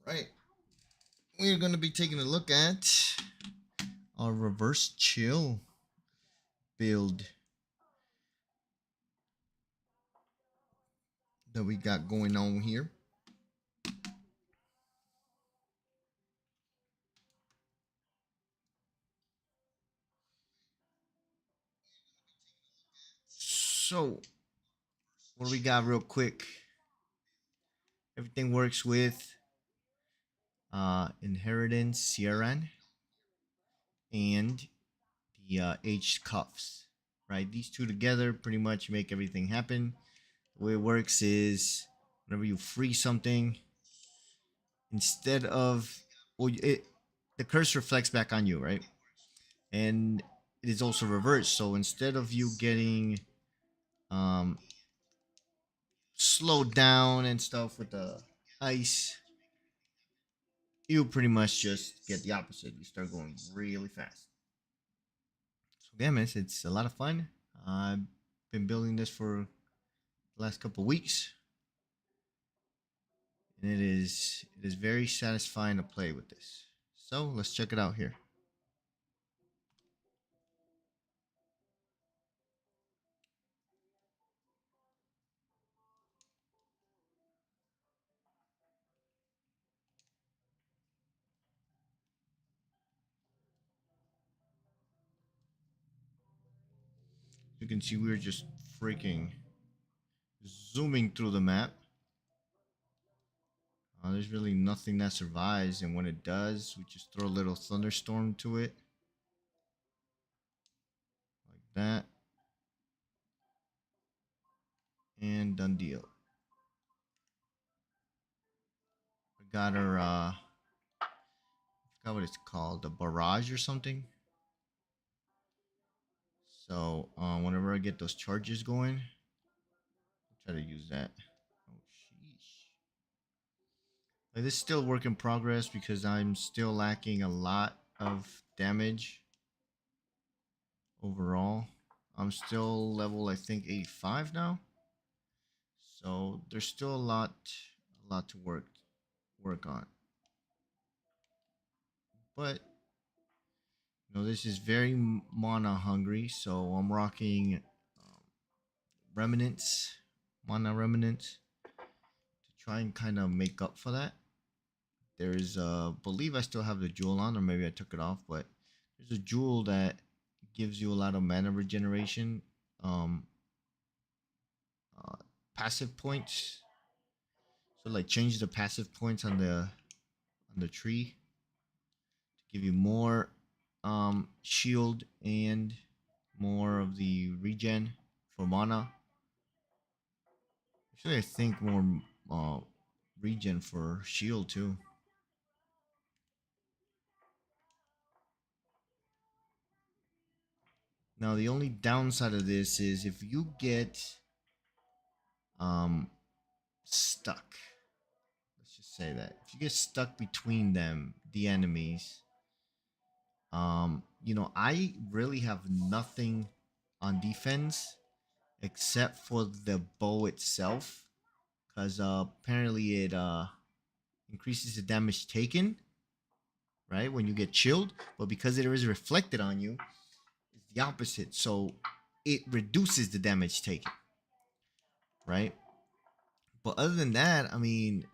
Right. We're going to be taking a look at our reverse chill build that we got going on here. So, what do we got real quick? Everything works with Inheritance, Sierran, and the H cuffs, right? These two together pretty much make everything happen. The way it works is whenever you free something, instead of well, the curse reflects back on you, right? And it is also reversed. So instead of you getting um, slowed down and stuff with the ice, you pretty much just get the opposite. You start going really fast. So damn it, it's a lot of fun. I've been building this for the last couple of weeks, and it is very satisfying to play with this. So let's check it out here. You can see we're just freaking zooming through the map. There's really nothing that survives, and when it does, we just throw a little thunderstorm to it, like that, and done deal. We got our, I forgot what it's called, a barrage or something. So, whenever I get those charges going, I'll try to use that. Oh, sheesh. Like, this is still work in progress because I'm still lacking a lot of damage overall. I'm still level, I think, 85 now. So there's still a lot to work on. But this is very mana hungry, so I'm rocking remnants, mana remnants, to try and kind of make up for that. There's believe I still have the jewel on, or maybe I took it off, but there's a jewel that gives you a lot of mana regeneration, um, uh, passive points. So like change the passive points on the tree to give you more shield and more of the regen for mana. Actually, I think more uh, regen for shield too. Now the only downside of this is if you get um stuck. Let's just say that if you get stuck between them, the enemies, I really have nothing on defense except for the bow itself, because apparently it increases the damage taken, right, when you get chilled, but because it is reflected on you, it's the opposite. So it reduces the damage taken, right? But other than that, I mean,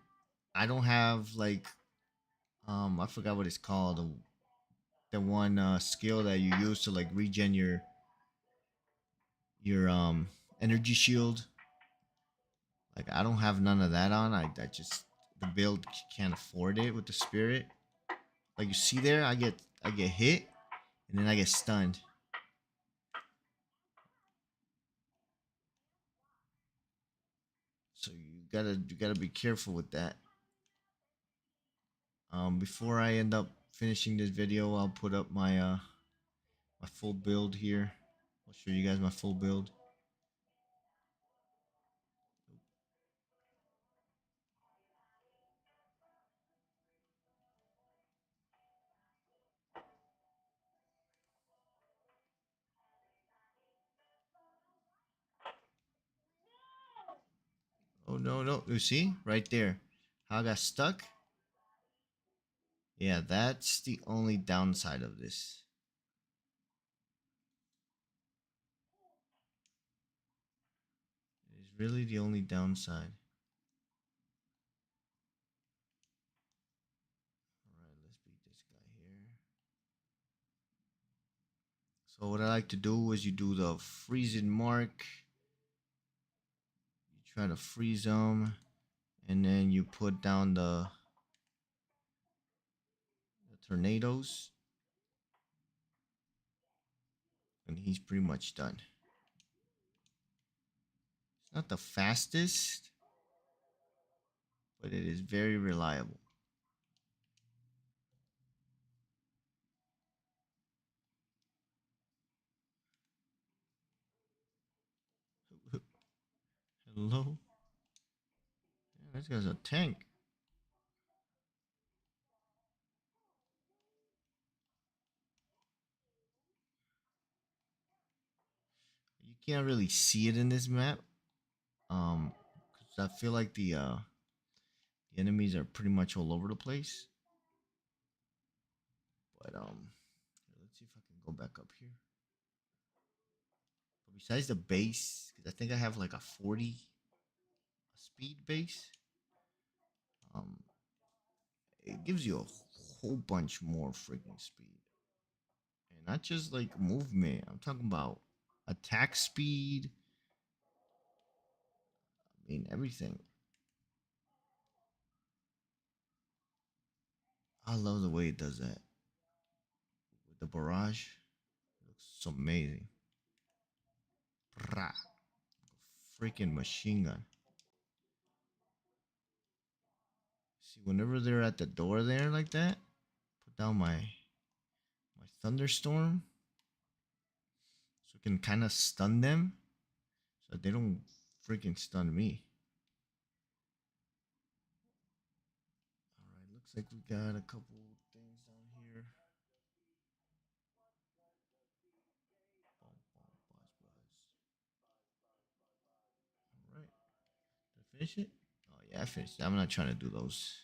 I don't have like I forgot what it's called, the one skill that you use to like regen your energy shield. Like I don't have none of that on. I just the build can't afford it with the spirit. Like you see there, I get hit and then I get stunned. So you gotta be careful with that. Before I end up finishing this video, I'll put up my full build here. I'll show you guys my full build. Oh no, no, you see right there how I got stuck. Yeah, that's the only downside of this. It's really the only downside. All right, let's beat this guy here. So what I like to do is you do the freezing mark. You try to freeze them, and then you put down the tornadoes, and he's pretty much done. It's not the fastest, but it is very reliable. Hello? Yeah, this guy's a tank. You can't really see it in this map. 'Cause I feel like the enemies are pretty much all over the place. But let's see if I can go back up here. But besides the base, because I think I have like a 40 speed base. Um, it gives you a whole bunch more freaking speed, and not just like movement. I'm talking about attack speed. I mean everything. I love the way it does that with the barrage. It looks so amazing. Brah. Freaking machine gun. See, whenever they're at the door there like that, put down my thunderstorm so it can kind of stun them so they don't freaking stun me. All right, looks like we got a couple things down here. Bum, bum, buzz, buzz. All right, did I finish it? Oh yeah, I finished it. I'm not trying to do those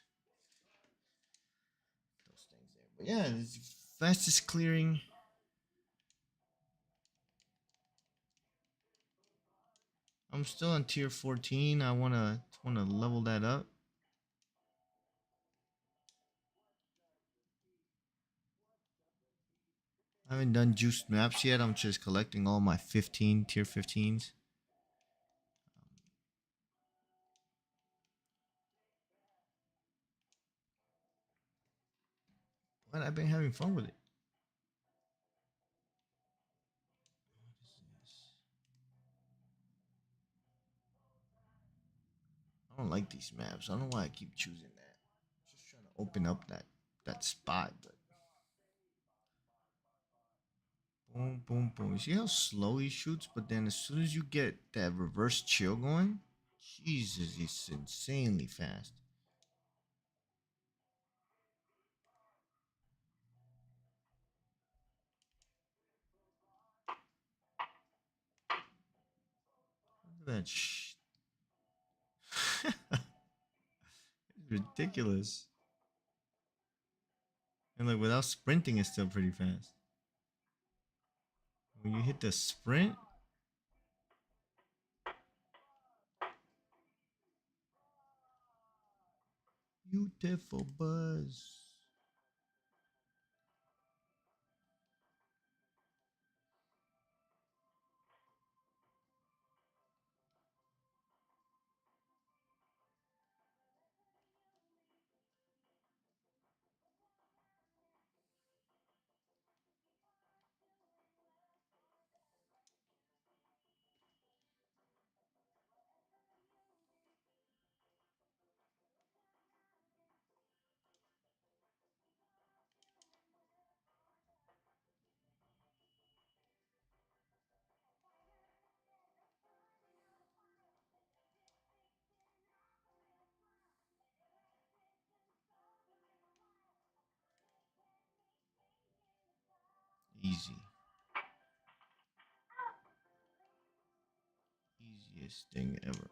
things there, but yeah, it's fastest clearing. I'm still on tier 14. I wanna level that up. I haven't done juiced maps yet. I'm just collecting all my 15 tier 15s. But I've been having fun with it. I don't like these maps. I don't know why I keep choosing that. Just trying to open up that spot, but boom, boom, boom. You see how slow he shoots, but then as soon as you get that reverse chill going, Jesus, he's insanely fast. Look at that it's ridiculous. And like without sprinting, it's still pretty fast. When you hit the sprint, beautiful buzz. Easy. Easiest thing ever.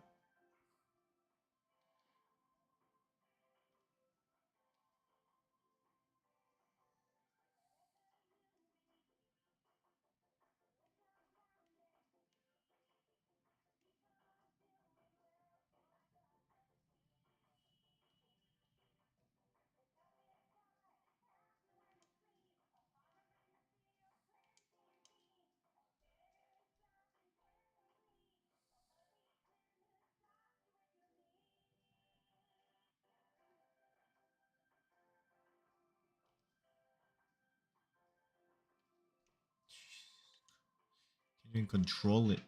can control it.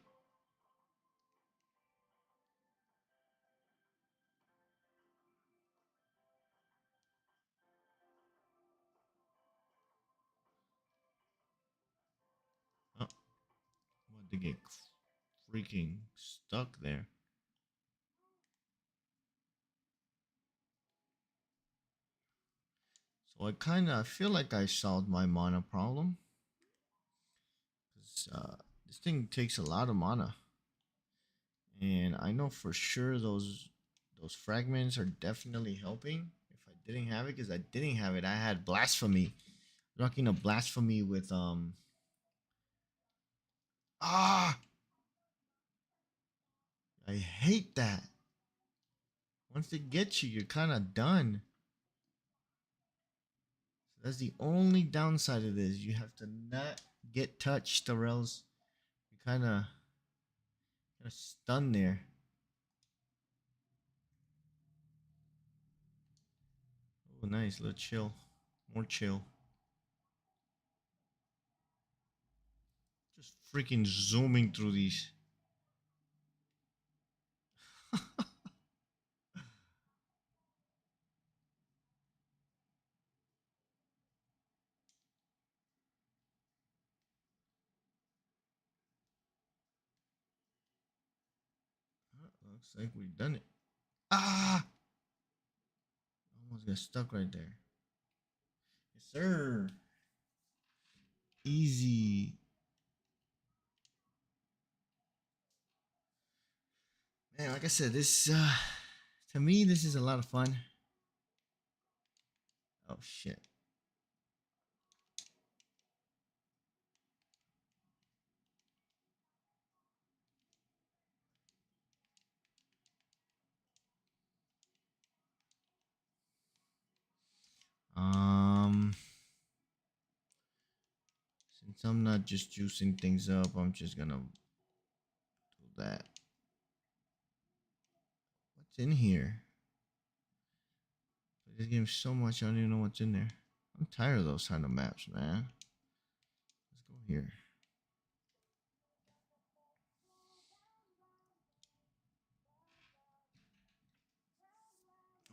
Oh, what to get freaking stuck there. So I kind of feel like I solved my mana problem. 'Cause, this thing takes a lot of mana, and I know for sure those fragments are definitely helping. If I didn't have it, because I didn't have it, I had blasphemy, rocking a blasphemy with ah, I hate that. Once they get you, you're kind of done. So that's the only downside of this. You have to not get touched, or else you kind of stunned there. Oh, nice, little chill, more chill. Just freaking zooming through these. Looks like we've done it. Ah! Almost got stuck right there. Yes, sir. Easy. Man, like I said, this to me this is a lot of fun. Oh shit. Um since I'm not just juicing things up, I'm just gonna do that. What's in here? This game so much I don't even know what's in there. I'm tired of those kind of maps, man. Let's go here.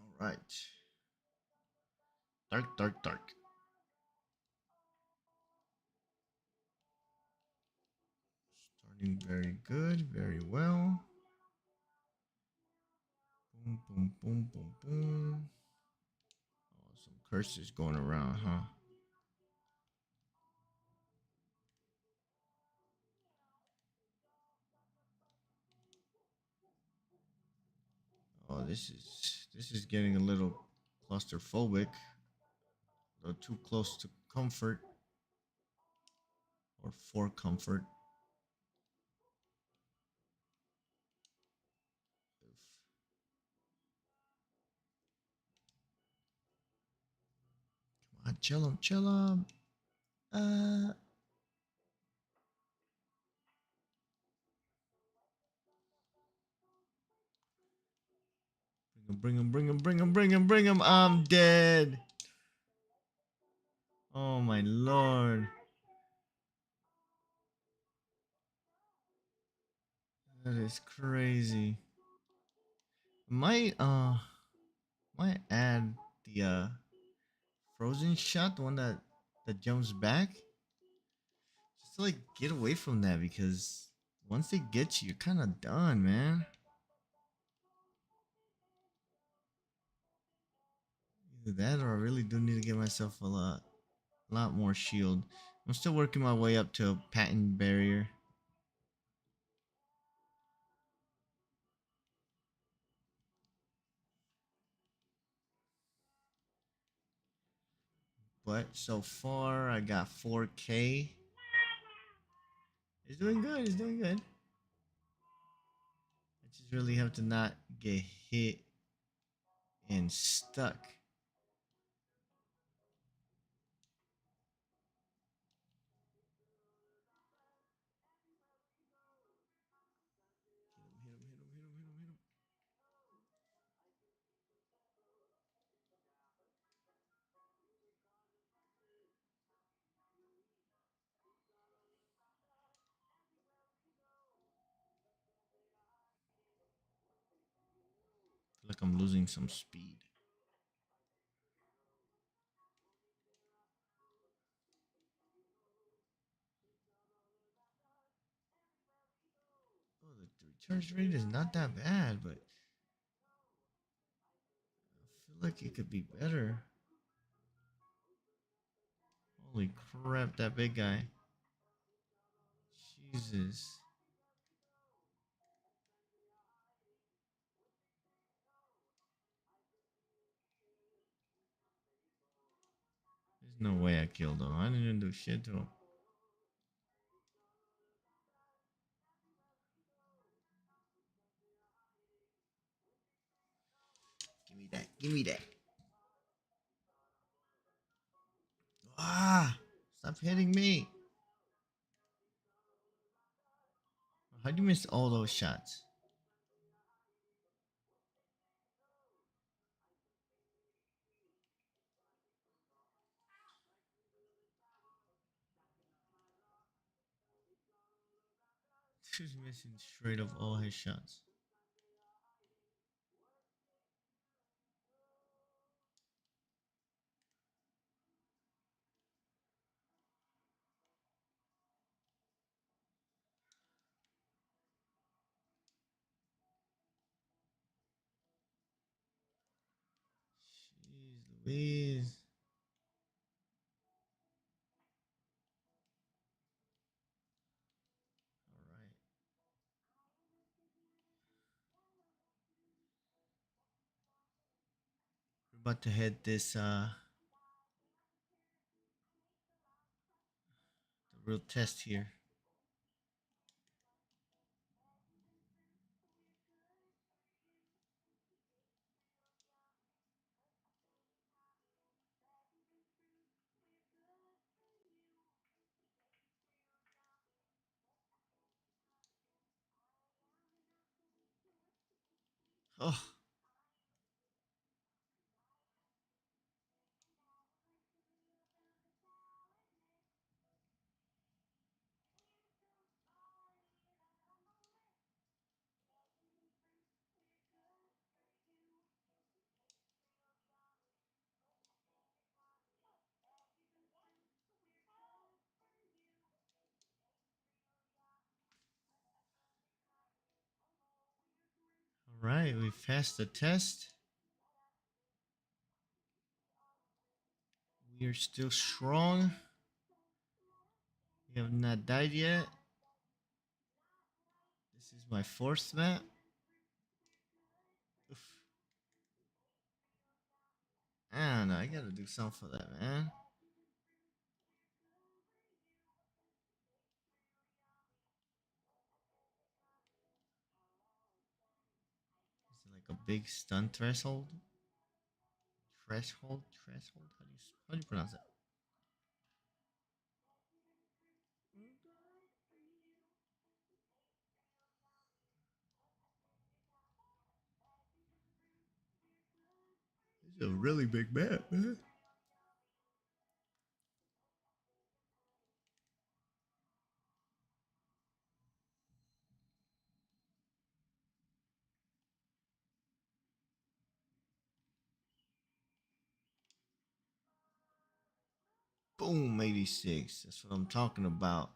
All right. Dark, dark, dark. Starting very good, very well. Boom, boom, boom, boom, boom. Oh, some curses going around, huh? Oh, this is getting a little claustrophobic. A little too close to comfort or for comfort. Come on, chill him, chill him. Uh, bring him, bring him, bring him, bring him, bring him. I'm dead. Oh my lord. That is crazy. Might add the frozen shot, the one that jumps back. Just to like get away from that, because once they get you, you're kind of done, man. Either that, or I really do need to get myself a lot more shield. I'm still working my way up to a patent barrier. But so far, I got 4K. It's doing good. It's doing good. I just really have to not get hit and stuck. Hit him, hit him, hit him, hit him, hit him, hit him. like I'm losing some speed. Oh, the recharge rate is not that bad, but I feel like it could be better. Holy crap, that big guy. Jesus. There's no way I killed him. I didn't even do shit to him. Give me that. Give me that. Ah! Stop hitting me. How'd you miss all those shots? He's missing straight of all his shots. Jeez Louise. Alright. We're about to hit this the real test here. Oh, alright, we passed the test. We are still strong. We have not died yet. This is my fourth map. Oof. I don't know. I gotta do something for that, man. Is it like a big stun threshold? Threshold? Threshold? How do you pronounce it? This is a really big map, man. Boom, 86. That's what I'm talking about.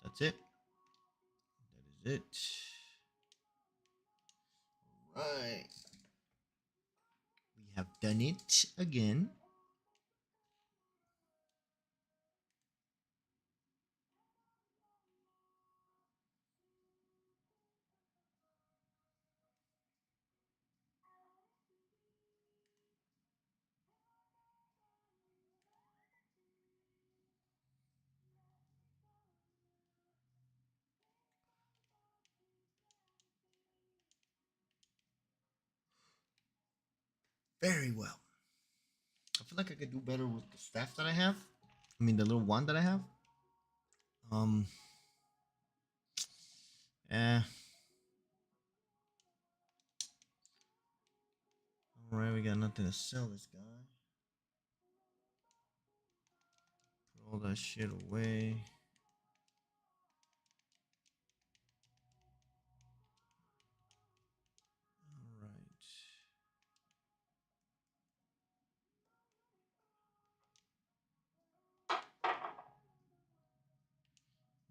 That's it. That is it. Right. We have done it again. Very well. I feel like I could do better with the staff that I have. I mean, the little wand that I have. Um. Eh. All right, we got nothing to sell this guy. Put all that shit away. All right.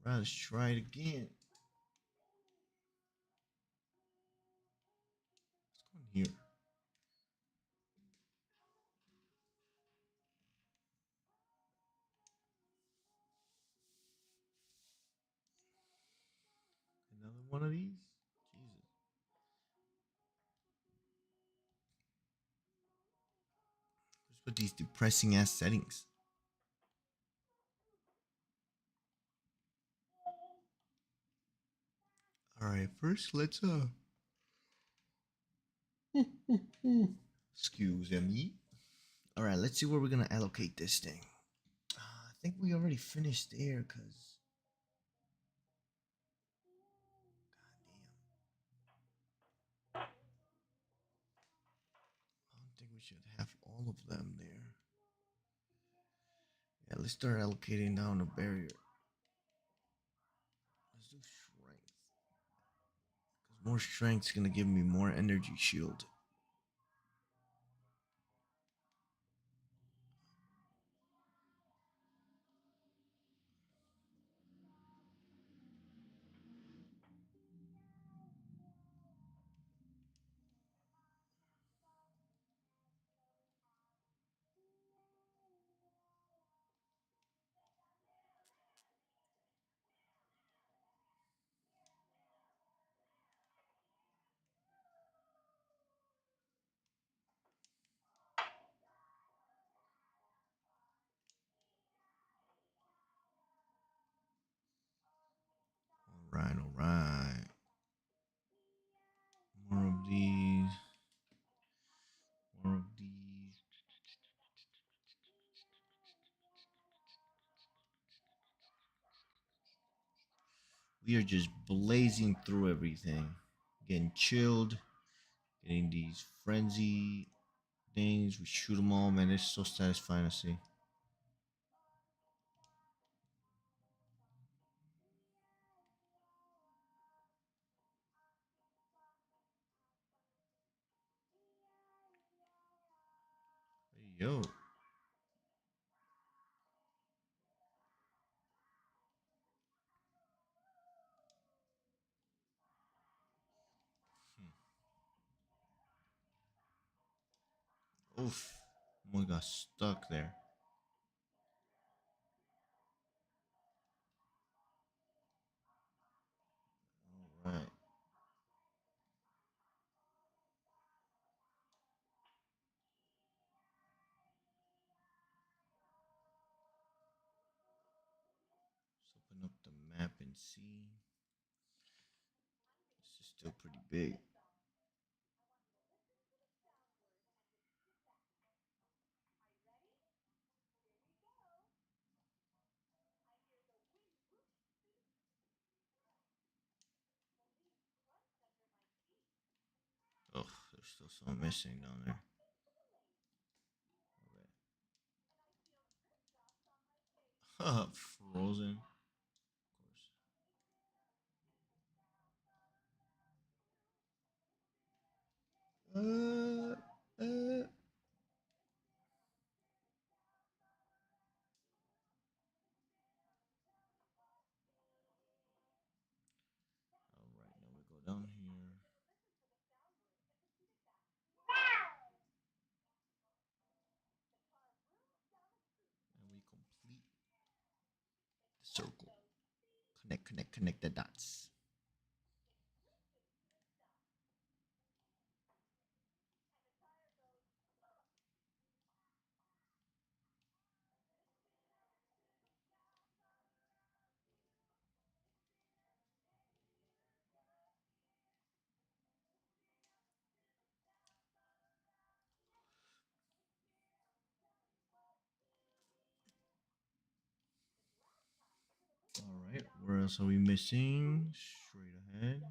Right, let's try it again. Let's go in here. Another one of these? Jesus. What's with these depressing ass settings? Alright, first let's excuse me. Alright, let's see where we're gonna allocate this thing. I think we already finished there, cause I don't think we should have all of them there. Yeah, let's start allocating down the barrier. Let's do strength. Because more strength's gonna give me more energy shield. Alright, alright. More of these. More of these. We are just blazing through everything. Getting chilled. Getting these frenzy things. We shoot them all, man. It's so satisfying to see. Hey, yo. Oof. Oh, got stuck there. All right. Let's open up the map and see. This is still pretty big. Oh, there's still some missing down there. Okay. Frozen. Of course. Uh. All right, now we go down here. And we complete the circle. Connect the dots. All right, where else are we missing? Straight ahead.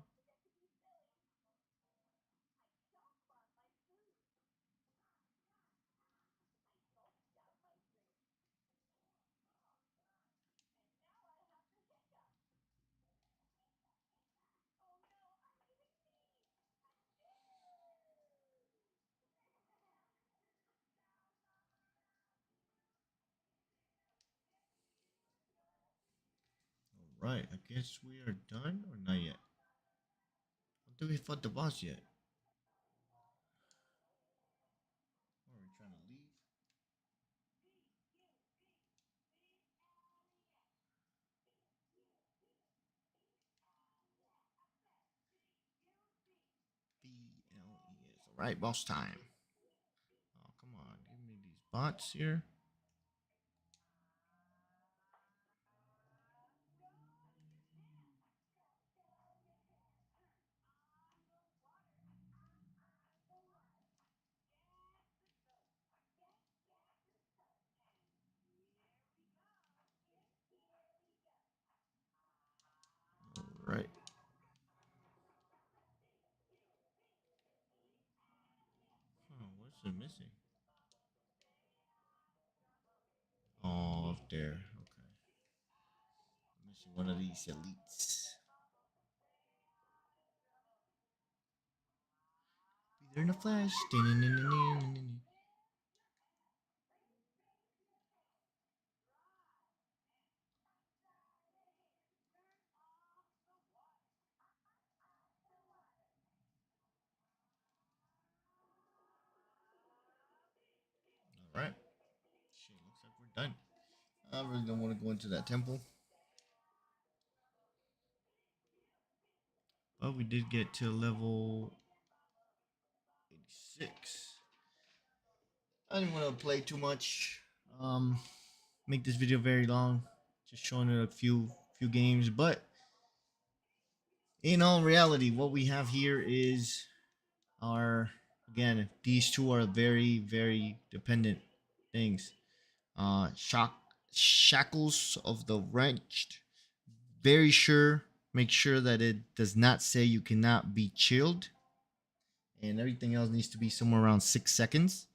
Alright, I guess we are done or not yet? I don't think we fought the boss yet. Or are we trying to leave? BLES. Alright, boss time. Oh, come on. Give me these bots here. Alright. Oh, what's it missing? Oh, up there. Okay. I'm missing one of these elites. Be there in a flash. Alright. Shit, looks like we're done. I really don't want to go into that temple. But we did get to level 86. I didn't want to play too much. Um, make this video very long, just showing it a few games. But in all reality, what we have here is our again. These two are very dependent things. Shackles of the wrenched. Very sure. Make sure that it does not say you cannot be chilled, and everything else needs to be somewhere around 6 seconds.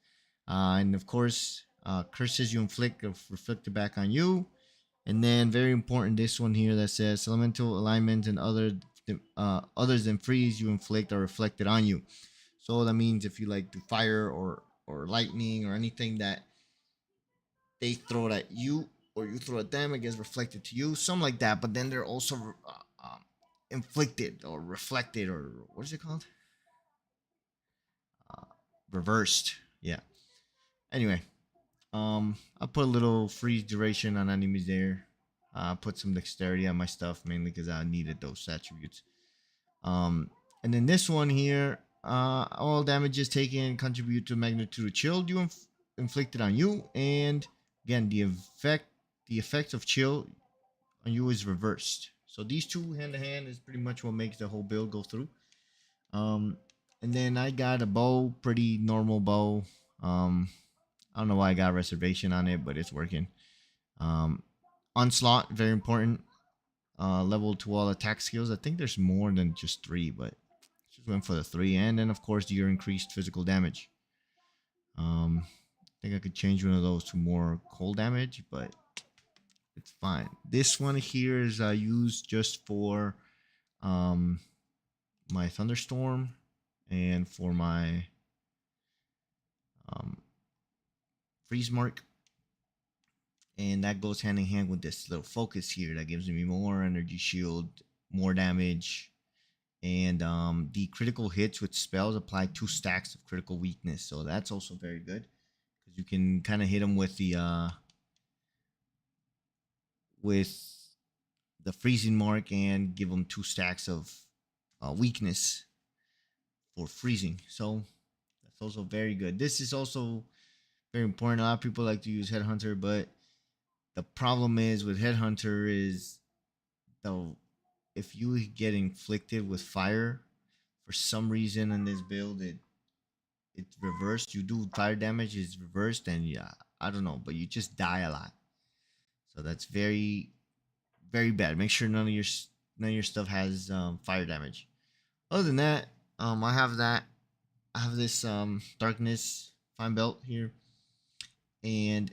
And of course, curses you inflict are reflected back on you. And then very important, this one here that says elemental alignment and others than freeze you inflict are reflected on you. So that means if you like do fire or lightning or anything that they throw it at you or you throw at them, it gets reflected to you, something like that. But then they're also inflicted or reflected, or what is it called? Uh, Reversed. Yeah. Anyway, I put a little freeze duration on enemies there. Put some dexterity on my stuff mainly because I needed those attributes. And then this one here, all damages taken contribute to magnitude of chill you inflicted on you, and again the effect of chill on you is reversed. So these two hand to hand is pretty much what makes the whole build go through. Um, and then I got a bow, pretty normal bow. I don't know why I got a reservation on it, but it's working. Onslaught, very important. Level to all attack skills. I think there's more than just three, but just went for the three. And then of course your increased physical damage. I think I could change one of those to more cold damage, but it's fine. This one here is used just for my thunderstorm and for my um, freeze mark, and that goes hand in hand with this little focus here that gives me more energy shield, more damage, and the critical hits with spells apply 2 stacks of critical weakness, so that's also very good because you can kind of hit them with the freezing mark and give them 2 stacks of weakness for freezing. So that's also very good. This is also very important. A lot of people like to use Headhunter, but the problem is with Headhunter is the if you get inflicted with fire for some reason in this build, it's reversed. You do fire damage, it's reversed, and yeah, I don't know, but you just die a lot. So that's very bad. Make sure none of your stuff has fire damage. Other than that, I have that. I have this darkness fine belt here, and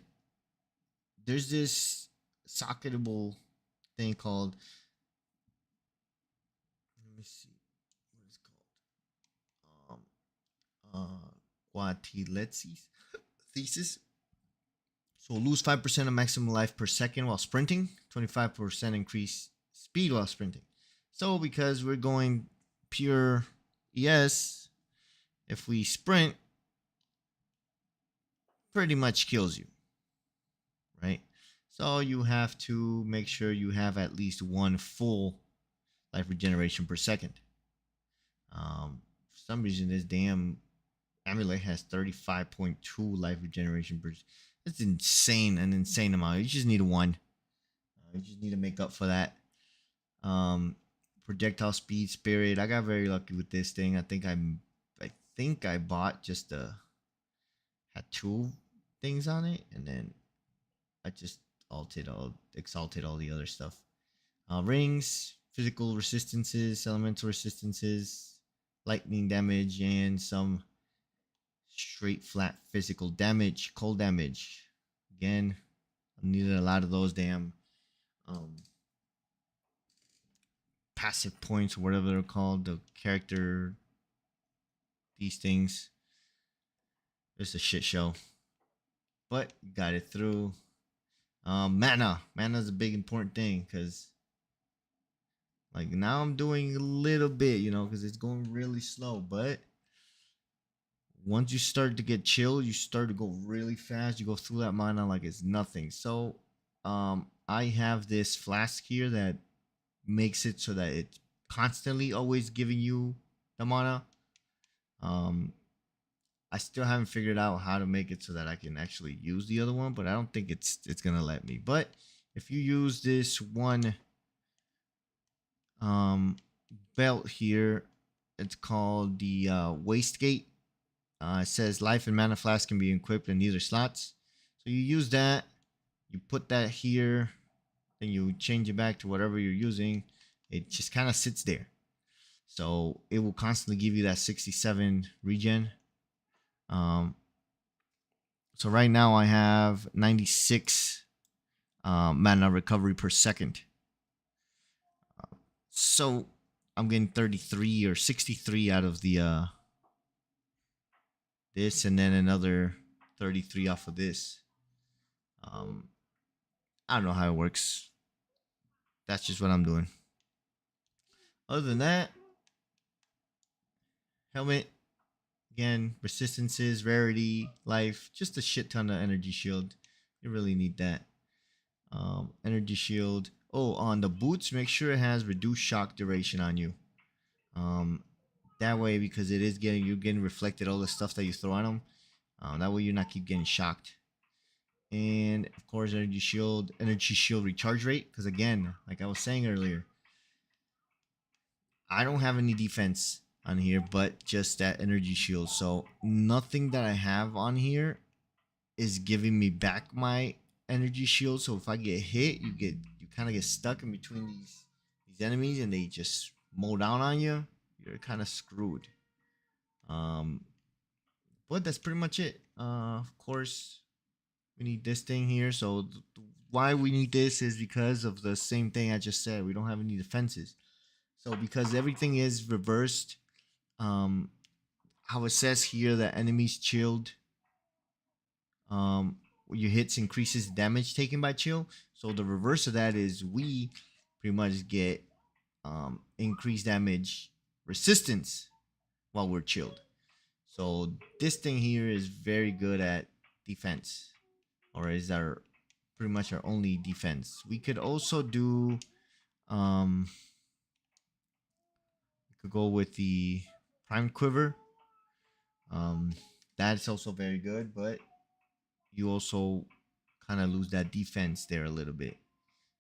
there's this socketable thing called. Let me see what it's called. Quatiletsis thesis. So lose 5% of maximum life per second while sprinting. 25% increase speed while sprinting. So because we're going pure ES, if we sprint, pretty much kills you, right? So you have to make sure you have at least one full life regeneration per second. For some reason, this damn amulet has 35.2 life regeneration per. That's insane, an insane amount. You just need a one. You just need to make up for that. Um, projectile speed, spirit. I got very lucky with this thing. I think I bought just had two things on it, and then I just exalted all the other stuff. Rings, physical resistances, elemental resistances, lightning damage, and some straight flat physical damage, cold damage. Again, I needed a lot of those damn um, passive points, or whatever they're called, the character, these things. It's a shit show, but got it through. Mana is a big important thing, because like now I'm doing a little bit, because it's going really slow, but once you start to get chill, you start to go really fast. You go through that mana like it's nothing. So I have this flask here that makes it so that it's constantly always giving you the mana. I still haven't figured out how to make it so that I can actually use the other one, but I don't think it's gonna let me. But if you use this one belt here, it's called the Wastegate. It says life and mana flask can be equipped in either slots. So you use that, you put that here, then you change it back to whatever you're using. It just kind of sits there. So it will constantly give you that 67 regen. So right now I have 96 mana recovery per second. So I'm getting 33 or 63 out of the this, and then another 33 off of this. I don't know how it works. That's just what I'm doing. Other than that, helmet, again, resistances, rarity, life, just a shit ton of energy shield. You really need that. Energy shield. Oh, on the boots, make sure it has reduced shock duration on you. That way, because you're getting reflected all the stuff that you throw on them. That way you're not keep getting shocked. And of course, energy shield recharge rate. Because again, like I was saying earlier, I don't have any defense on here, but just that energy shield. So nothing that I have on here is giving me back my energy shield. So if I get hit, you kind of get stuck in between these enemies, and they just mow down on you. You're kind of screwed. But that's pretty much it. Of course, we need this thing here. So why we need this is because of the same thing I just said. We don't have any defenses. So because everything is reversed, how it says here that enemies chilled, your hits increases damage taken by chill. So the reverse of that is we pretty much get increased damage resistance while we're chilled. So this thing here is very good at defense, or is our pretty much our only defense. We could also do we could go with the prime quiver. That's also very good, but you also kind of lose that defense there a little bit.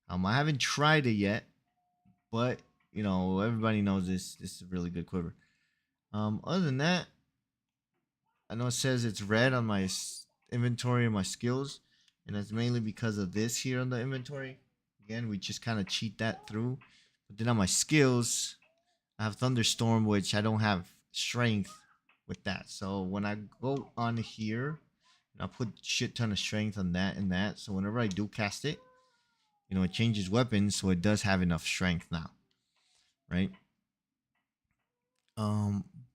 I haven't tried it yet, but everybody knows this is a really good quiver. Other than that, I know it says it's red on my inventory and my skills, and that's mainly because of this here on the inventory. Again, we just kind of cheat that through. But then on my skills, I have thunderstorm, which I don't have strength with that. So when I go on here, I put shit ton of strength on that and that. So whenever I do cast it, it changes weapons, so it does have enough strength now, right?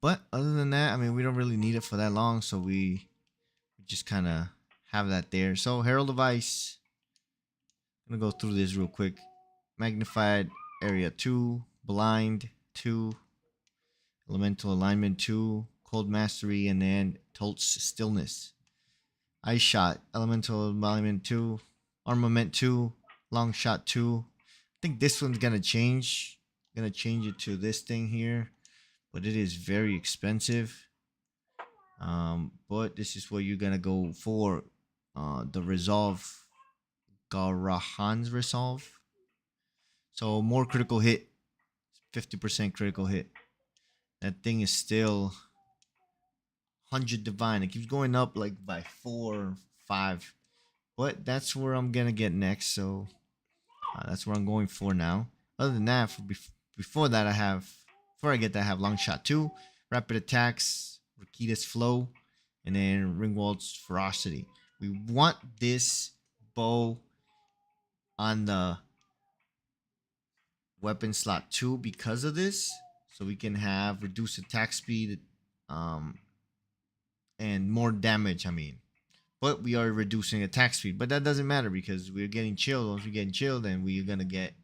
But other than that, I mean, we don't really need it for that long, so we just kind of have that there. So Herald of Ice, I'm gonna go through this real quick. Magnified area 2, blind 2, elemental alignment 2, cold mastery, and then Tolt's stillness. Ice shot, elemental alignment 2, armament 2, long shot 2. I think this one's gonna change. Gonna change it to this thing here, but it is very expensive. But this is what you're gonna go for. The resolve, Garahan's resolve. So more critical hit, 50% critical hit. That thing is still 100 divine. It keeps going up like by 4, 5. But that's where I'm gonna get next. So that's where I'm going for now. Other than that, before that, before I get that, I have long shot 2, rapid attacks, Rakita's flow, and then Ringwald's ferocity. We want this bow on the weapon slot 2 because of this, so we can have reduced attack speed, um, and more damage. I mean, but we are reducing attack speed, but that doesn't matter because we're getting chilled. Once we're getting chilled, then we're gonna get,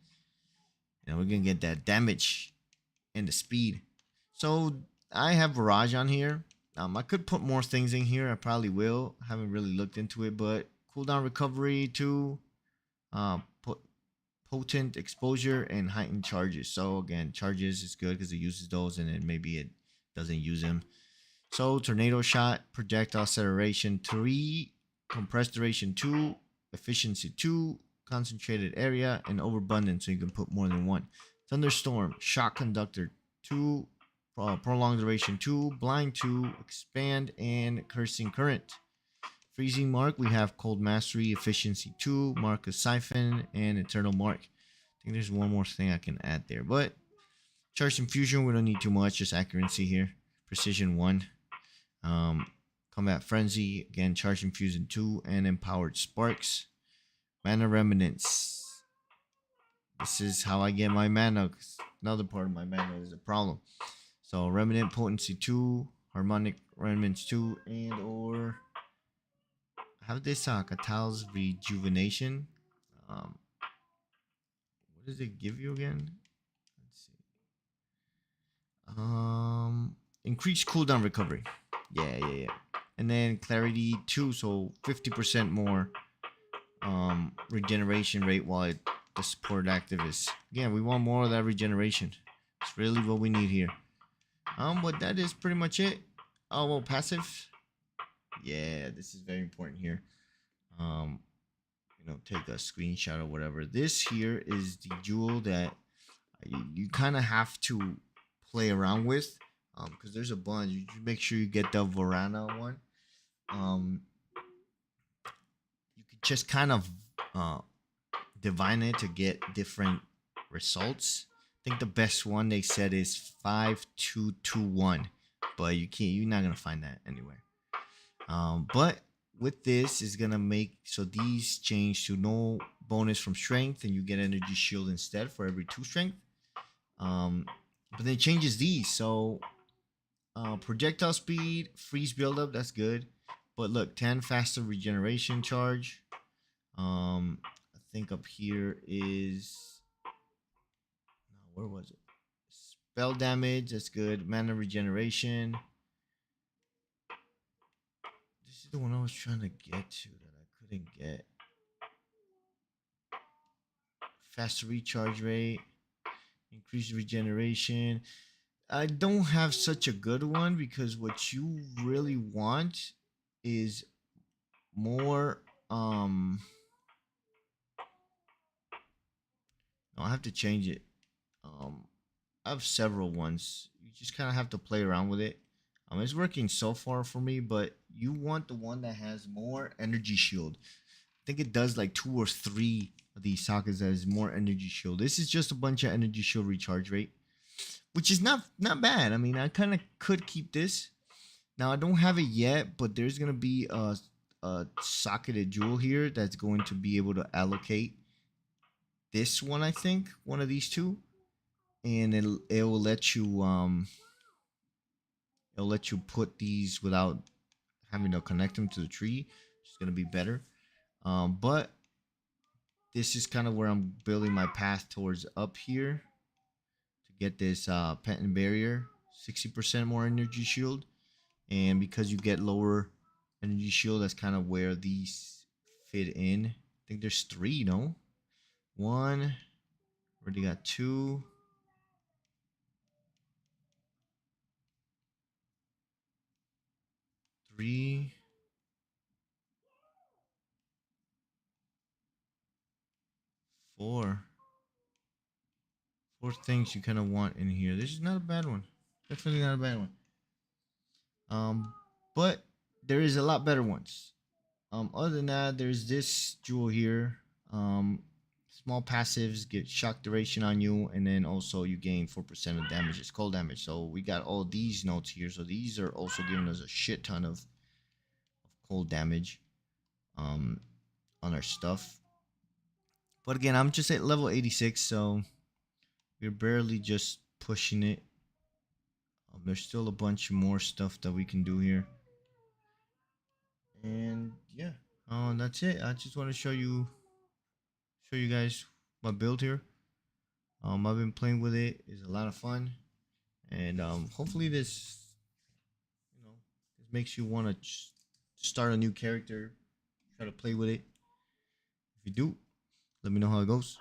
we're gonna get that damage and the speed. So I have Barrage on here. I could put more things in here. I probably will. I haven't really looked into it, but cooldown recovery 2, put potent exposure and heightened charges. So again, charges is good because it uses those, and then maybe it doesn't use them. So tornado shot, projectile acceleration 3, compressed duration 2, efficiency 2, concentrated area, and overabundance, so you can put more than one. Thunderstorm, shock conductor 2, prolonged duration 2, blind 2, expand, and cursing current. Freezing mark, we have cold mastery, efficiency 2, mark of siphon, and eternal mark. I think there's one more thing I can add there, but charge infusion, we don't need too much, just accuracy here. Precision 1. Combat frenzy, again, charge infusion 2, and empowered sparks. Mana remnants. This is how I get my mana, 'cause another part of my mana is a problem. So remnant potency 2, harmonic remnants 2, and or have this Catal's rejuvenation. What does it give you again? Let's see. Increased cooldown recovery. Yeah. And then clarity 2, so 50% more regeneration rate while the support active is. Again, we want more of that regeneration. It's really what we need here. But that is pretty much it. Oh well, passive. Yeah, this is very important here. Take a screenshot or whatever. This here is the jewel that you kind of have to play around with, because there's a bunch. You make sure you get the Varana one. You could just kind of divine it to get different results. I think the best one they said is 5221, but you're not gonna find that anywhere. But with this is gonna make so these change to no bonus from strength, and you get energy shield instead for every 2 strength. But then it changes these, so projectile speed, freeze buildup, that's good. But look, 10 faster regeneration charge. I think up here is, no, where was it? Spell damage, that's good. Mana regeneration. This is the one I was trying to get to that I couldn't get. Faster recharge rate, increased regeneration. I don't have such a good one because what you really want is more. No, I have to change it. I have several ones. You just kind of have to play around with it. It's working so far for me, but you want the one that has more energy shield. I think it does like 2 or 3 of these sockets that is more energy shield. This is just a bunch of energy shield recharge rate, which is not bad. I mean, I kind of could keep this. Now I don't have it yet, but there's gonna be a socketed jewel here that's going to be able to allocate this one. I think one of these two, and it will let you put these without having to connect them to the tree. It's gonna be better. But this is kind of where I'm building my path towards up here to get this pet and barrier, 60% more energy shield. And because you get lower energy shield, that's kind of where these fit in. I think there's three, no? One, already got two. Three, four. Four things you kind of want in here. This is not a bad one. Definitely not a bad one. Um, but there is a lot better ones. Other than that, there's this jewel here. Small passives get shock duration on you, and then also you gain 4% of damage. It's cold damage. So we got all these notes here. So these are also giving us a shit ton of cold damage um on our stuff. But again, I'm just at level 86, so we're barely just pushing it. There's still a bunch more stuff that we can do here. And yeah, that's it. I just want to show you guys my build here. I've been playing with it. It's a lot of fun, and hopefully this makes you want to start a new character, try to play with it. If you do, let me know how it goes.